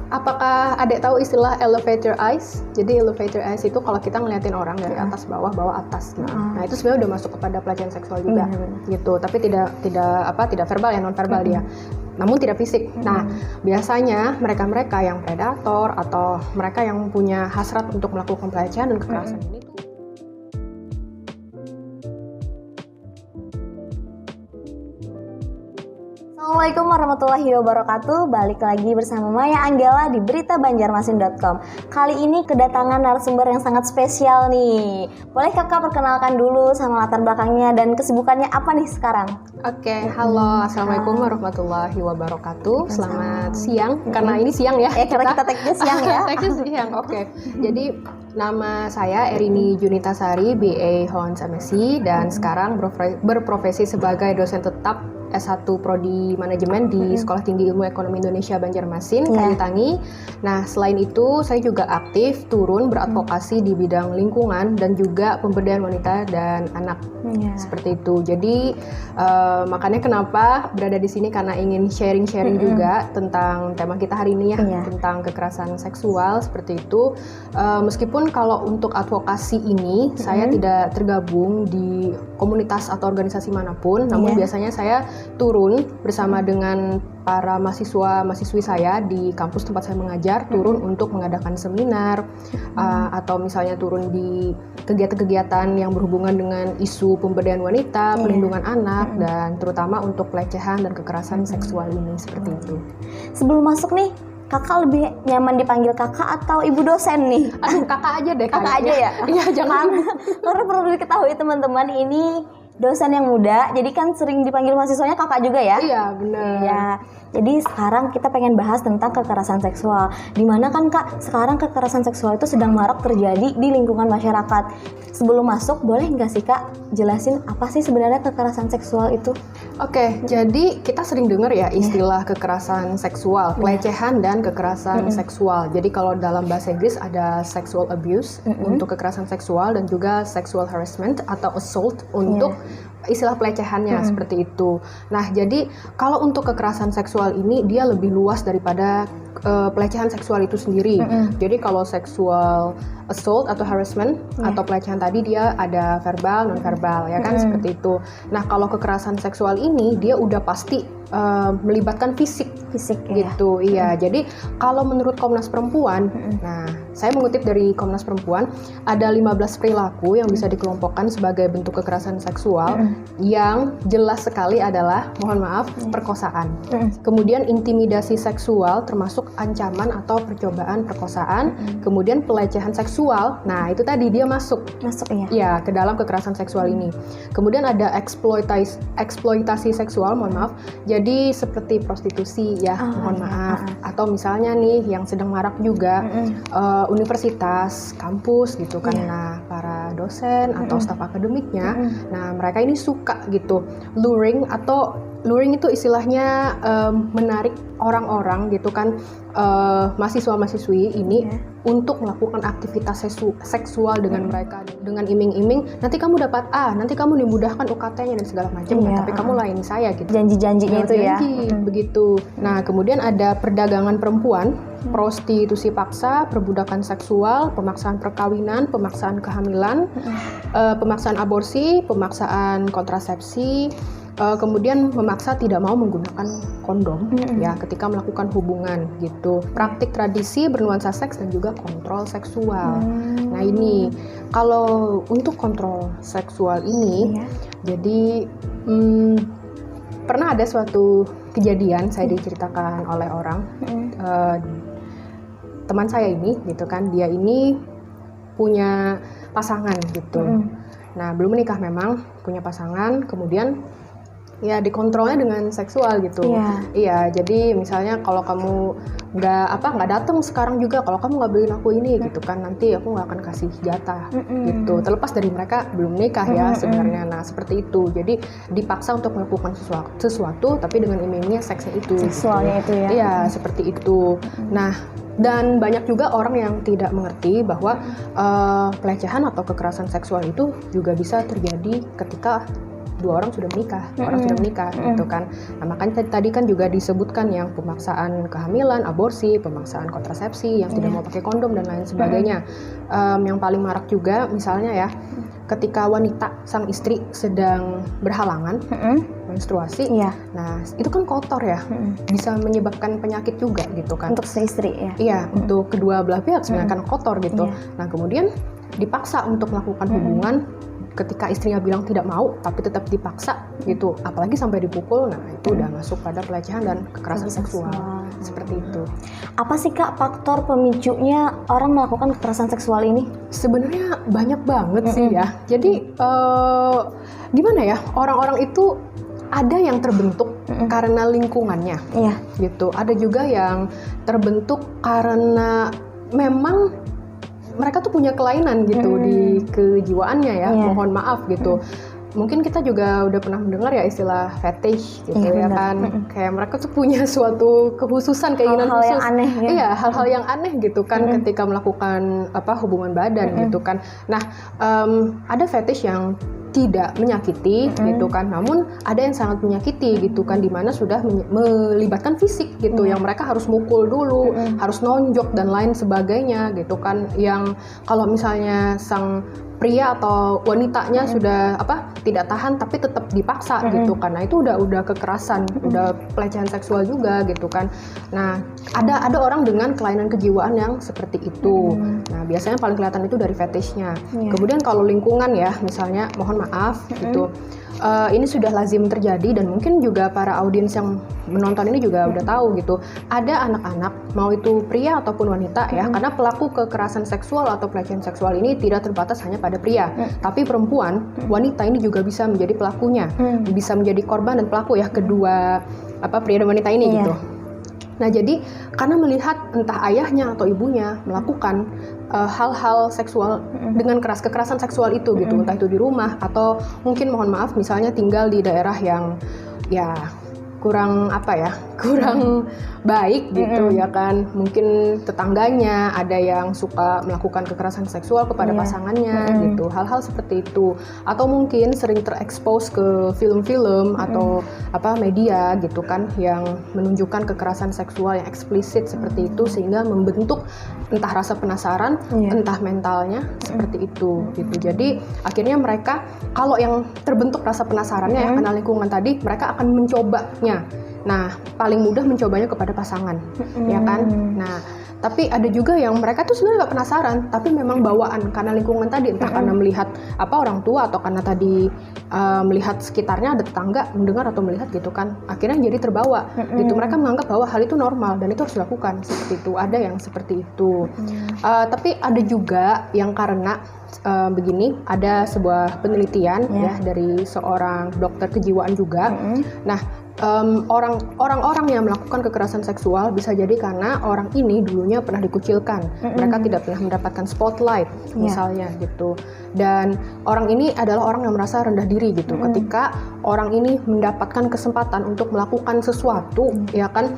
Apakah adek tahu istilah elevator eyes? Jadi elevator eyes itu kalau kita ngeliatin orang dari atas bawah, bawah atas gitu. Nah itu sebenarnya udah masuk kepada pelecehan seksual juga gitu. Tapi tidak verbal ya, non verbal dia. Namun tidak fisik. Nah biasanya mereka-mereka yang predator atau mereka yang punya hasrat untuk melakukan pelecehan dan kekerasan ini tuh Assalamualaikum warahmatullahi wabarakatuh. Balik lagi bersama Maya Anggela di beritabanjarmasin.com. Kali ini kedatangan narasumber yang sangat spesial nih. Boleh kakak perkenalkan dulu sama latar belakangnya dan kesibukannya apa nih sekarang? Oke, halo, assalamualaikum warahmatullahi wabarakatuh. Selamat siang, karena ini siang ya. Karena kita tag-nya siang ya. Tag-nya siang, oke. Jadi nama saya Erini Junitasari, BA Honors MSc, dan sekarang berprofesi sebagai dosen tetap S1 Prodi Manajemen di Sekolah Tinggi Ilmu Ekonomi Indonesia Banjarmasin, Kalitangi. Nah, selain itu saya juga aktif turun beradvokasi di bidang lingkungan dan juga pemberdayaan wanita dan anak. Seperti itu. Jadi makanya kenapa berada di sini, karena ingin sharing-sharing juga tentang tema kita hari ini ya, tentang kekerasan seksual seperti itu. Meskipun kalau untuk advokasi ini saya tidak tergabung di komunitas atau organisasi manapun, namun biasanya saya turun bersama dengan para mahasiswa-mahasiswi saya di kampus tempat saya mengajar, turun untuk mengadakan seminar atau misalnya turun di kegiatan-kegiatan yang berhubungan dengan isu pemberdayaan wanita, perlindungan anak, dan terutama untuk pelecehan dan kekerasan seksual ini, seperti itu. Sebelum masuk nih, kakak lebih nyaman dipanggil kakak atau ibu dosen nih? Aduh, kakak aja deh. Kakak aja ya? Iya, jangan. Karena perlu diketahui teman-teman, ini dosen yang muda, jadi kan sering dipanggil mahasiswanya kakak juga ya? Iya, benar. Iya. Jadi sekarang kita pengen bahas tentang kekerasan seksual. Dimana kan kak, sekarang kekerasan seksual itu sedang marak terjadi di lingkungan masyarakat. Sebelum masuk, boleh nggak sih kak jelasin apa sih sebenarnya kekerasan seksual itu? Oke, jadi kita sering dengar ya istilah kekerasan seksual, pelecehan dan kekerasan seksual. Jadi kalau dalam bahasa Inggris ada sexual abuse untuk kekerasan seksual dan juga sexual harassment atau assault untuk istilah pelecehannya, seperti itu. Nah, jadi kalau untuk kekerasan seksual ini dia lebih luas daripada pelecehan seksual itu sendiri. Jadi kalau sexual assault atau harassment atau pelecehan tadi dia ada verbal, non verbal ya kan, seperti itu. Nah, kalau kekerasan seksual ini dia udah pasti melibatkan fisik gitu. Iya. Jadi kalau menurut Komnas Perempuan, nah saya mengutip dari Komnas Perempuan, ada 15 perilaku yang bisa dikelompokkan sebagai bentuk kekerasan seksual yang jelas sekali adalah, mohon maaf, perkosaan. Kemudian intimidasi seksual termasuk ancaman atau percobaan perkosaan, kemudian pelecehan seksual. Nah, itu tadi dia masuk ya ke dalam kekerasan seksual ini. Kemudian ada eksploitasi seksual, mohon maaf. Jadi seperti prostitusi ya, mohon maaf. Atau misalnya nih yang sedang marak juga universitas, kampus gitu kan. Nah, para dosen atau staf akademiknya, nah mereka ini suka gitu luring itu istilahnya menarik orang-orang gitu kan, mahasiswa-mahasiswi ini untuk melakukan aktivitas seksual dengan mereka, dengan iming-iming nanti kamu dapat A, nanti kamu dimudahkan UKT-nya dan segala macam, tapi kamu layani saya gitu. Janji-janjinya itu ya. Begitu. Nah, kemudian ada perdagangan perempuan, prostitusi paksa, perbudakan seksual, pemaksaan perkawinan, pemaksaan kehamilan, pemaksaan aborsi, pemaksaan kontrasepsi, kemudian memaksa tidak mau menggunakan kondom ya ketika melakukan hubungan gitu. Praktik tradisi bernuansa seks dan juga kontrol seksual. Nah, ini kalau untuk kontrol seksual ini jadi pernah ada suatu kejadian saya diceritakan oleh orang, teman saya ini gitu kan, dia ini punya pasangan gitu. Nah, belum menikah memang, punya pasangan, kemudian ya dikontrolnya dengan seksual gitu. Iya, jadi misalnya kalau kamu nggak datang sekarang juga, kalau kamu nggak beliin aku ini gitu kan, nanti aku nggak akan kasih jatah gitu. Terlepas dari mereka belum nikah ya sebenarnya. Nah, seperti itu. Jadi dipaksa untuk melakukan sesuatu tapi dengan iming-imingnya seksnya itu. Seksualnya gitu. itu ya. Iya, seperti itu. Nah, dan banyak juga orang yang tidak mengerti bahwa pelecehan atau kekerasan seksual itu juga bisa terjadi ketika dua orang sudah menikah gitu kan. Nah, makanya tadi kan juga disebutkan yang pemaksaan kehamilan, aborsi, pemaksaan kontrasepsi, yang tidak mau pakai kondom dan lain sebagainya. Yang paling marak juga misalnya ya, ketika wanita sang istri sedang berhalangan menstruasi, nah itu kan kotor ya, bisa menyebabkan penyakit juga gitu kan. Untuk si istri ya? Iya, untuk kedua belah pihak sebenarnya kan kotor gitu. Nah kemudian dipaksa untuk melakukan hubungan ketika istrinya bilang tidak mau, tapi tetap dipaksa gitu, apalagi sampai dipukul, nah itu udah masuk pada pelecehan dan kekerasan seksual. Seperti itu. Apa sih Kak faktor pemicunya orang melakukan kekerasan seksual ini? Sebenarnya banyak banget sih ya. Jadi gimana ya, orang-orang itu ada yang terbentuk karena lingkungannya, gitu. Ada juga yang terbentuk karena memang mereka tuh punya kelainan gitu di kejiwaannya ya, mohon maaf gitu. Mungkin kita juga udah pernah mendengar ya istilah fetish gitu ya kan, kayak mereka tuh punya suatu kekhususan, keinginan hal-hal khusus. Yang aneh, ya? Iya, hal-hal yang aneh gitu kan ketika melakukan hubungan badan gitu kan. Nah, ada fetish yang tidak menyakiti gitu kan, namun ada yang sangat menyakiti gitu kan, dimana sudah melibatkan fisik gitu, yang mereka harus mukul dulu, harus nonjok dan lain sebagainya gitu kan, yang kalau misalnya sang pria atau wanitanya sudah tidak tahan tapi tetap dipaksa gitu kan, nah itu udah kekerasan, udah pelecehan seksual juga gitu kan. Nah ada orang dengan kelainan kejiwaan yang seperti itu. Nah biasanya paling kelihatan itu dari fetishnya. Kemudian kalau lingkungan ya, misalnya mohon maaf gitu, ini sudah lazim terjadi dan mungkin juga para audiens yang menonton ini juga udah tahu gitu, ada anak-anak mau itu pria ataupun wanita ya, karena pelaku kekerasan seksual atau pelecehan seksual ini tidak terbatas hanya pada pria, tapi perempuan, wanita ini juga bisa menjadi pelakunya, bisa menjadi korban dan pelaku ya, kedua pria dan wanita ini gitu. Nah jadi karena melihat entah ayahnya atau ibunya melakukan hal-hal seksual dengan kekerasan seksual itu gitu, entah itu di rumah atau mungkin mohon maaf misalnya tinggal di daerah yang ya kurang baik gitu ya kan, mungkin tetangganya ada yang suka melakukan kekerasan seksual kepada pasangannya gitu, hal-hal seperti itu, atau mungkin sering terekspos ke film-film atau media gitu kan yang menunjukkan kekerasan seksual yang eksplisit seperti itu, sehingga membentuk entah rasa penasaran, entah mentalnya seperti itu gitu. Jadi akhirnya mereka kalau yang terbentuk rasa penasarannya ya karena lingkungan tadi, mereka akan mencobanya. Nah, paling mudah mencobanya kepada pasangan, ya kan? Nah, tapi ada juga yang mereka tuh sebenarnya nggak penasaran, tapi memang bawaan karena lingkungan tadi, entah karena melihat orang tua atau karena tadi melihat sekitarnya ada tetangga mendengar atau melihat gitu kan, akhirnya jadi terbawa gitu. Mereka menganggap bahwa hal itu normal dan itu harus dilakukan seperti itu. Ada yang seperti itu. Tapi ada juga yang karena begini, ada sebuah penelitian ya dari seorang dokter kejiwaan juga. Nah, orang-orang yang melakukan kekerasan seksual bisa jadi karena orang ini dulunya pernah dikucilkan, mereka tidak pernah mendapatkan spotlight misalnya gitu, dan orang ini adalah orang yang merasa rendah diri gitu. Ketika orang ini mendapatkan kesempatan untuk melakukan sesuatu ya kan,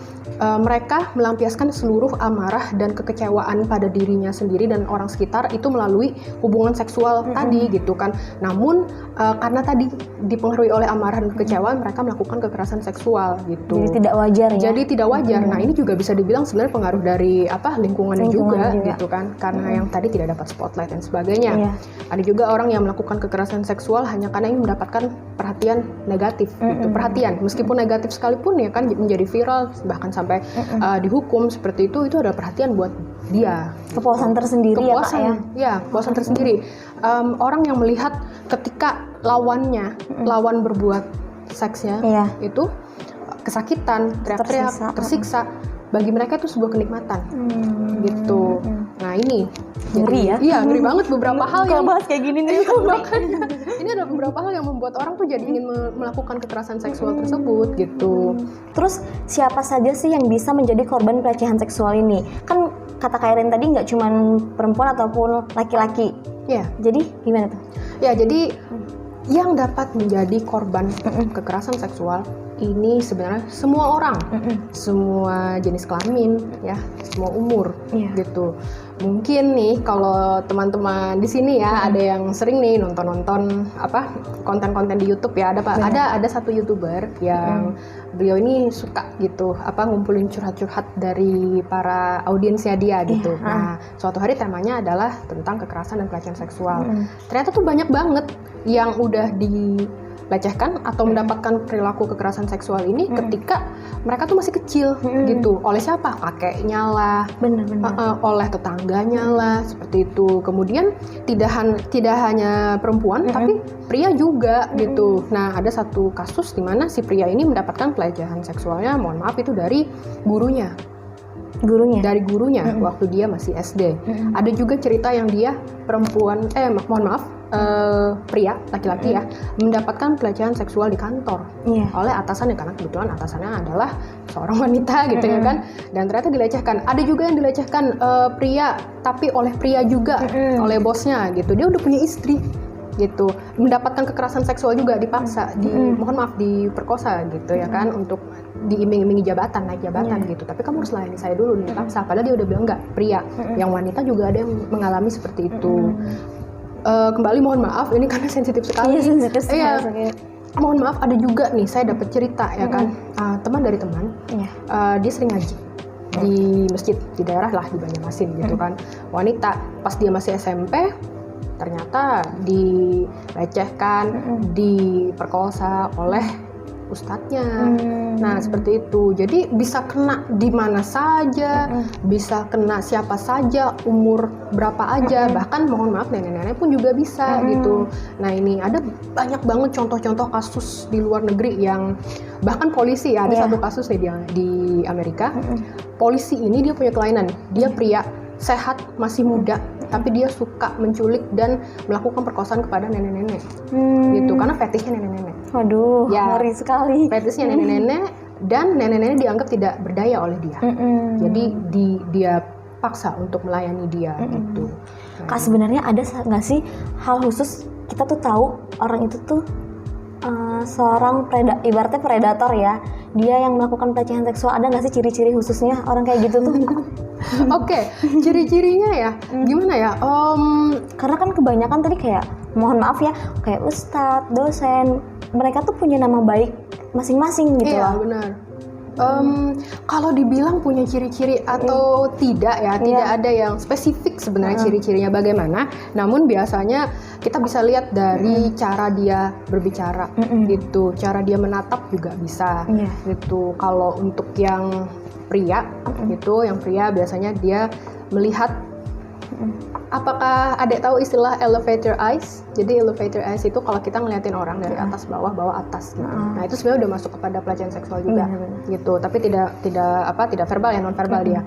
mereka melampiaskan seluruh amarah dan kekecewaan pada dirinya sendiri dan orang sekitar itu melalui hubungan seksual tadi gitu kan. Namun karena tadi dipengaruhi oleh amarah dan kekecewaan, mereka melakukan kekerasan seksual gitu. Jadi tidak wajar ya. Jadi tidak wajar. Nah, ini juga bisa dibilang sebenarnya pengaruh dari lingkungannya juga gitu kan. Karena yang tadi tidak dapat spotlight dan sebagainya. Ada juga orang yang melakukan kekerasan seksual hanya karena ingin mendapatkan perhatian negatif gitu. Perhatian meskipun negatif sekalipun ya kan, menjadi viral bahkan sampai dihukum seperti itu adalah perhatian buat dia. Kepuasan tersendiri ya Kak ya. Ya, kepuasan tersendiri. Orang yang melihat ketika lawan berbuat seksnya itu kesakitan, teriak-teriak, tersiksa, bagi mereka itu sebuah kenikmatan gitu. Nah ini ngeri ya? Iya, ngeri banget beberapa hal yang bahas kayak gini nih. Makanya ini ada beberapa hal yang membuat orang tuh jadi ingin melakukan kekerasan seksual tersebut gitu. Terus siapa saja sih yang bisa menjadi korban pelecehan seksual ini? Kan kata Kak Irin tadi nggak cuma perempuan ataupun laki-laki. Iya. Jadi gimana tuh? Ya, jadi yang dapat menjadi korban kekerasan seksual ini sebenarnya semua orang, semua jenis kelamin ya, semua umur gitu. Mungkin nih kalau teman-teman di sini ya ada yang sering nih nonton apa konten-konten di YouTube ya, ada satu YouTuber yang beliau ini suka gitu apa ngumpulin curhat-curhat dari para audiensnya dia gitu. Nah, suatu hari temanya adalah tentang kekerasan dan pelecehan seksual. Ternyata tuh banyak banget yang udah dilecehkan atau mendapatkan perilaku kekerasan seksual ini ketika mereka tuh masih kecil gitu. Oleh siapa? Kakeknya lah, oleh tetangganya lah, seperti itu. Kemudian tidak hanya perempuan, tapi pria juga gitu. Nah, ada satu kasus di mana si pria ini mendapatkan pelecehan seksualnya, mohon maaf itu dari gurunya. Dari gurunya waktu dia masih SD. Ada juga cerita yang dia perempuan, pria, laki-laki ya, mendapatkan pelecehan seksual di kantor oleh atasannya, karena kebetulan atasannya adalah seorang wanita gitu ya kan, dan ternyata dilecehkan. Ada juga yang dilecehkan pria, tapi oleh pria juga, oleh bosnya gitu. Dia udah punya istri gitu, mendapatkan kekerasan seksual juga, dipaksa, diperkosa gitu ya kan, untuk diiming-imingi jabatan, naik jabatan gitu. Tapi kamu harus layani saya dulu, dipaksa. Padahal dia udah bilang enggak, pria. Yang wanita juga ada yang mengalami seperti itu. Kembali mohon maaf, ini karena sensitif sekali. Mohon maaf, ada juga nih saya dapat cerita ya kan, teman dari teman, dia sering ngaji di masjid di daerah lah di Banjarmasin gitu kan. Wanita pas dia masih SMP ternyata dilecehkan, diperkosa oleh ustadznya. Nah, seperti itu. Jadi bisa kena di mana saja, bisa kena siapa saja, umur berapa aja, bahkan mohon maaf nenek-nenek pun juga bisa gitu. Nah, ini ada banyak banget contoh-contoh kasus di luar negeri yang bahkan polisi ya, ada satu kasus nih di Amerika. Polisi ini dia punya kelainan, dia pria sehat, masih muda, tapi dia suka menculik dan melakukan perkosaan kepada nenek-nenek gitu, karena fetishnya nenek-nenek. Waduh, ngeri sekali. Fetishnya nenek-nenek, dan nenek-nenek dianggap tidak berdaya oleh dia. Jadi dia paksa untuk melayani dia gitu. Kak, sebenarnya ada nggak sih hal khusus kita tuh tahu orang itu tuh seorang ibaratnya predator ya, dia yang melakukan pelecehan seksual, ada nggak sih ciri-ciri khususnya orang kayak gitu tuh? Oke, ciri-cirinya ya gimana ya? Karena kan kebanyakan tadi kayak, mohon maaf ya, kayak ustadz, dosen, mereka tuh punya nama baik masing-masing gitu. Iya, benar. Kalau dibilang punya ciri-ciri atau tidak ya, tidak ada yang spesifik sebenarnya ciri-cirinya bagaimana. Namun biasanya kita bisa lihat dari cara dia berbicara gitu, cara dia menatap juga bisa gitu. Kalau untuk yang pria gitu, yang pria biasanya dia melihat. Apakah adek tahu istilah elevator eyes? Jadi elevator eyes itu kalau kita ngeliatin orang dari atas bawah, bawah atas gitu. Nah, itu sebenarnya udah masuk kepada pelecehan seksual juga gitu. Tapi tidak verbal ya, non verbal dia.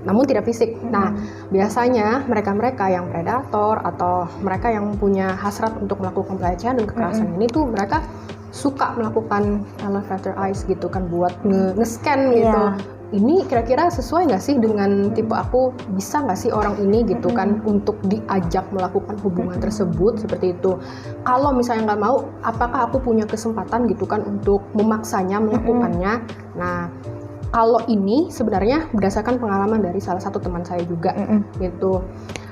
Namun tidak fisik. Nah, biasanya mereka-mereka yang predator atau mereka yang punya hasrat untuk melakukan pelecehan dan kekerasan ini tuh mereka suka melakukan elevator eyes gitu kan, buat nge-scan gitu. Ini kira-kira sesuai nggak sih dengan tipe aku, bisa nggak sih orang ini gitu kan untuk diajak melakukan hubungan tersebut seperti itu. Kalau misalnya nggak mau, apakah aku punya kesempatan gitu kan untuk memaksanya melakukannya. Nah, kalau ini sebenarnya berdasarkan pengalaman dari salah satu teman saya juga gitu.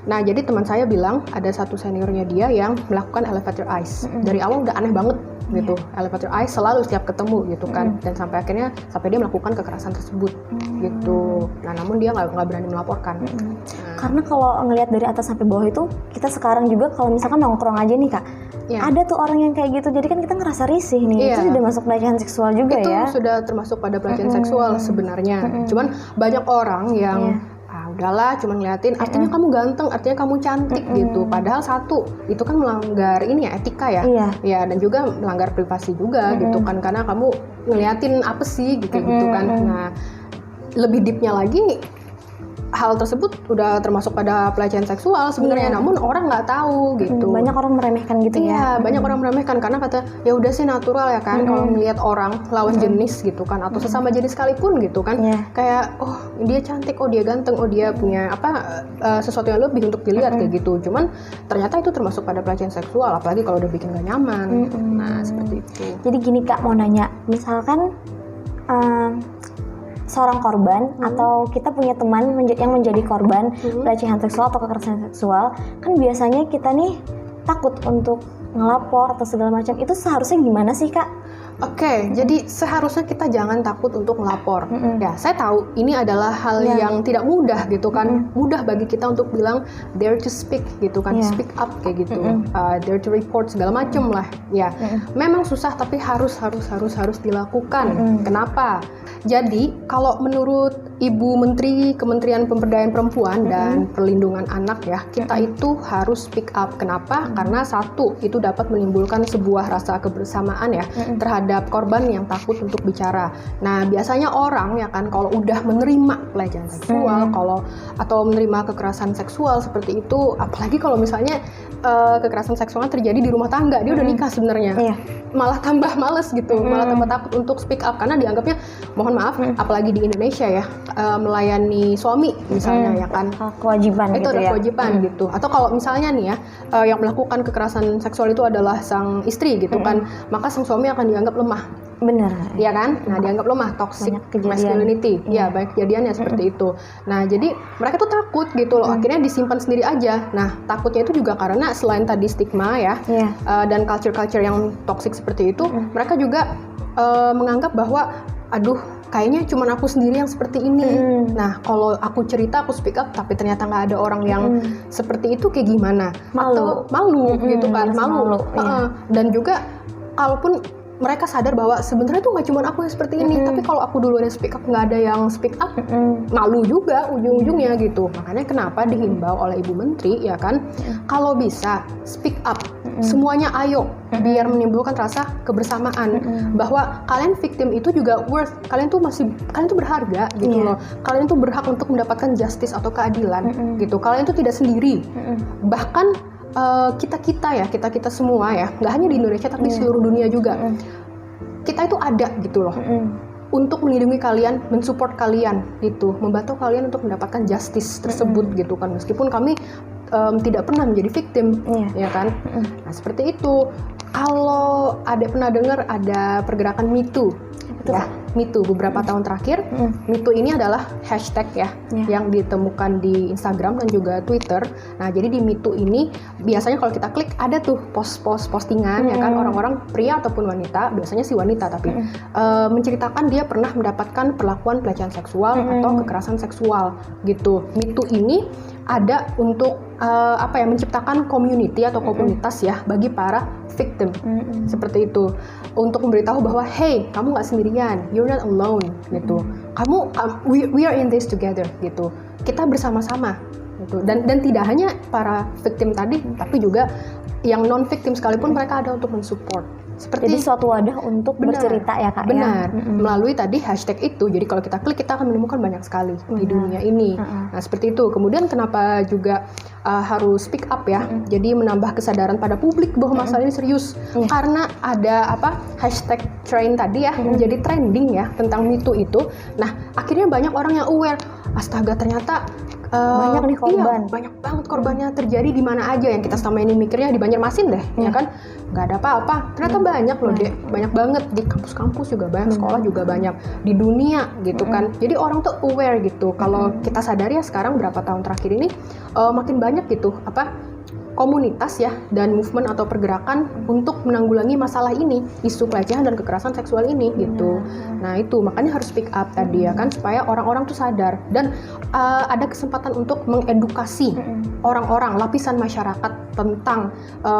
Nah, jadi teman saya bilang ada satu seniornya dia yang melakukan elevator eyes. Dari awal udah aneh banget gitu, elevator eyes selalu setiap ketemu gitu kan, dan sampai dia melakukan kekerasan tersebut gitu. Nah, namun dia nggak berani melaporkan. Karena kalau ngelihat dari atas sampai bawah itu, kita sekarang juga kalau misalkan nongkrong aja nih Kak, ada tuh orang yang kayak gitu, jadi kan kita ngerasa risih nih. Itu sudah masuk pelecehan seksual juga itu ya? Itu sudah termasuk pada pelecehan seksual sebenarnya. Cuman banyak orang yang udahlah cuma ngeliatin, artinya kamu ganteng, artinya kamu cantik gitu. Padahal satu, itu kan melanggar ini ya, etika ya. Ya, dan juga melanggar privasi juga gitu kan, karena kamu ngeliatin apa sih gitu kan. Nah, lebih deepnya lagi, hal tersebut udah termasuk pada pelecehan seksual sebenarnya, namun orang nggak tahu gitu. Banyak orang meremehkan gitu ya. Iya, banyak orang meremehkan karena kata ya udah sih natural ya kan, kalau melihat orang lawan jenis gitu kan, atau sesama jenis sekalipun gitu kan, kayak oh dia cantik, oh dia ganteng, oh dia punya sesuatu yang lebih untuk dilihat kayak gitu. Cuman ternyata itu termasuk pada pelecehan seksual, apalagi kalau udah bikin gak nyaman. Nah seperti itu. Jadi gini Kak, mau nanya, misalkan seorang korban atau kita punya teman yang menjadi korban pelecehan seksual atau kekerasan seksual, kan biasanya kita nih takut untuk ngelapor atau segala macam. Itu seharusnya gimana sih Kak? Oke, jadi seharusnya kita jangan takut untuk melapor. Ya, saya tahu ini adalah hal yang tidak mudah gitu kan. Mudah bagi kita untuk bilang dare to speak gitu kan, speak up kayak gitu, dare to report segala macam lah. Ya, memang susah tapi harus dilakukan. Kenapa? Jadi kalau menurut Ibu Menteri Kementerian Pemberdayaan Perempuan dan Perlindungan Anak ya, kita itu harus speak up. Kenapa? Karena satu, itu dapat menimbulkan sebuah rasa kebersamaan ya terhadap korban yang takut untuk bicara. Nah, biasanya orang ya kan kalau udah menerima pelecehan seksual, atau menerima kekerasan seksual seperti itu, apalagi kalau misalnya kekerasan seksual terjadi di rumah tangga, dia udah nikah sebenarnya. Malah tambah males gitu, malah tambah takut untuk speak up karena dianggapnya, mohon maaf, apalagi di Indonesia ya, melayani suami misalnya ya kan, kewajiban itu gitu ada ya. kewajiban gitu. Atau kalau misalnya nih ya, yang melakukan kekerasan seksual itu adalah sang istri gitu kan, maka sang suami akan dianggap lemah. Bener. Iya kan? Nah, dianggap lemah, toxic masculinity. Ya, banyak kejadiannya seperti itu. Nah, jadi mereka tuh takut gitu loh. Akhirnya disimpan sendiri aja. Nah, takutnya itu juga karena selain tadi stigma ya, dan culture-culture yang toxic seperti itu, mereka juga menganggap bahwa aduh, kayaknya cuma aku sendiri yang seperti ini. Nah, kalau aku cerita, aku speak up, tapi ternyata nggak ada orang yang seperti itu, kayak gimana? Atau malu gitu kan, malu. Dan juga, kalaupun mereka sadar bahwa sebenarnya tuh nggak cuma aku yang seperti ini, tapi kalau aku duluan yang speak up, nggak ada yang speak up, malu juga ujung-ujungnya gitu. Makanya kenapa dihimbau oleh Ibu Menteri ya kan, kalau bisa speak up, semuanya ayo, biar menimbulkan rasa kebersamaan bahwa kalian victim itu juga worth, kalian tuh berharga gitu loh, kalian tuh berhak untuk mendapatkan justice atau keadilan gitu, kalian tuh tidak sendiri. Bahkan kita semua ya, nggak hanya di Indonesia tapi seluruh dunia juga, kita itu ada gitu loh, untuk melindungi kalian, mensupport kalian gitu, membantu kalian untuk mendapatkan justice tersebut gitu kan, meskipun kami tidak pernah menjadi victim, ya kan. Nah seperti itu. Kalau pernah dengar ada pergerakan Me Too, ya, Me Too beberapa tahun terakhir. Me Too ini adalah hashtag ya, yang ditemukan di Instagram dan juga Twitter. Nah, jadi di Me Too ini biasanya kalau kita klik ada tuh postingan ya kan, orang-orang pria ataupun wanita, biasanya si wanita tapi menceritakan dia pernah mendapatkan perlakuan pelecehan seksual atau kekerasan seksual gitu. Me Too ini ada untuk menciptakan community atau komunitas ya bagi para victim, seperti itu, untuk memberitahu bahwa hey, kamu nggak sendirian, you're not alone gitu, we are in this together gitu, kita bersama-sama gitu. Dan tidak hanya para victim tadi, tapi juga yang non victim sekalipun mereka ada untuk mensupport. Jadi suatu wadah untuk bercerita ya Kak. Benar, melalui tadi hashtag itu. Jadi kalau kita klik, kita akan menemukan banyak sekali di dunia ini. Nah seperti itu. Kemudian kenapa juga harus speak up ya, jadi menambah kesadaran pada publik bahwa masalah ini serius. Karena ada hashtag trend tadi ya, menjadi trending ya tentang Me Too itu. Nah akhirnya banyak orang yang aware, astaga ternyata banyak nih korban. Iya, banyak banget korbannya terjadi di mana aja. Yang kita selama ini mikirnya di Banjarmasin deh, ya kan, nggak ada apa-apa. Ternyata banyak loh dek, banyak banget di kampus-kampus juga banyak, sekolah juga banyak, di dunia gitu kan. Jadi orang tuh aware gitu. Kalau kita sadari ya sekarang berapa tahun terakhir ini makin banyak gitu komunitas ya dan movement atau pergerakan untuk menanggulangi masalah ini, isu pelecehan dan kekerasan seksual ini gitu. Nah itu makanya harus speak up tadi ya kan, supaya orang-orang tuh sadar dan ada kesempatan untuk mengedukasi orang-orang, lapisan masyarakat tentang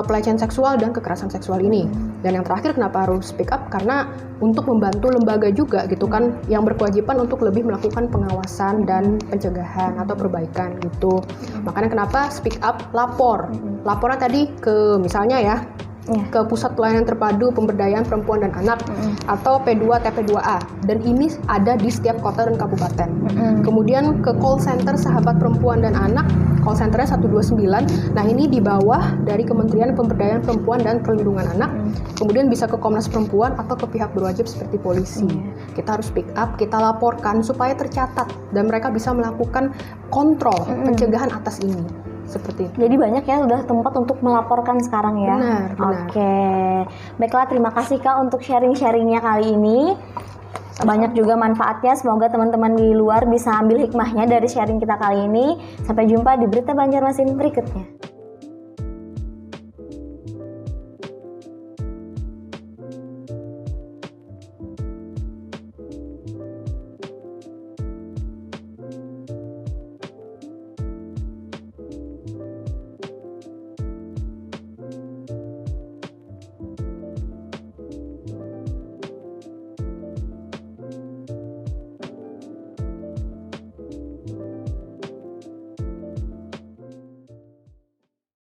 pelecehan seksual dan kekerasan seksual ini. Dan yang terakhir kenapa harus speak up, karena untuk membantu lembaga juga gitu kan, yang berkewajiban untuk lebih melakukan pengawasan dan pencegahan atau perbaikan gitu. Makanya kenapa speak up, lapornya tadi ke misalnya ya ke Pusat Pelayanan Terpadu Pemberdayaan Perempuan dan Anak atau P2TP2A, dan ini ada di setiap kota dan kabupaten. Kemudian ke call center Sahabat Perempuan dan Anak, call centernya 129. Nah, ini di bawah dari Kementerian Pemberdayaan Perempuan dan Perlindungan Anak. Kemudian bisa ke Komnas Perempuan atau ke pihak berwajib seperti polisi. Kita harus pick up, kita laporkan supaya tercatat dan mereka bisa melakukan kontrol pencegahan atas ini. Seperti itu. Jadi banyak ya udah tempat untuk melaporkan sekarang ya. Benar. Oke. Baiklah, terima kasih Kak untuk sharing-sharingnya kali ini. Banyak juga manfaatnya. Semoga teman-teman di luar bisa ambil hikmahnya dari sharing kita kali ini. Sampai jumpa di Berita Banjarmasin berikutnya.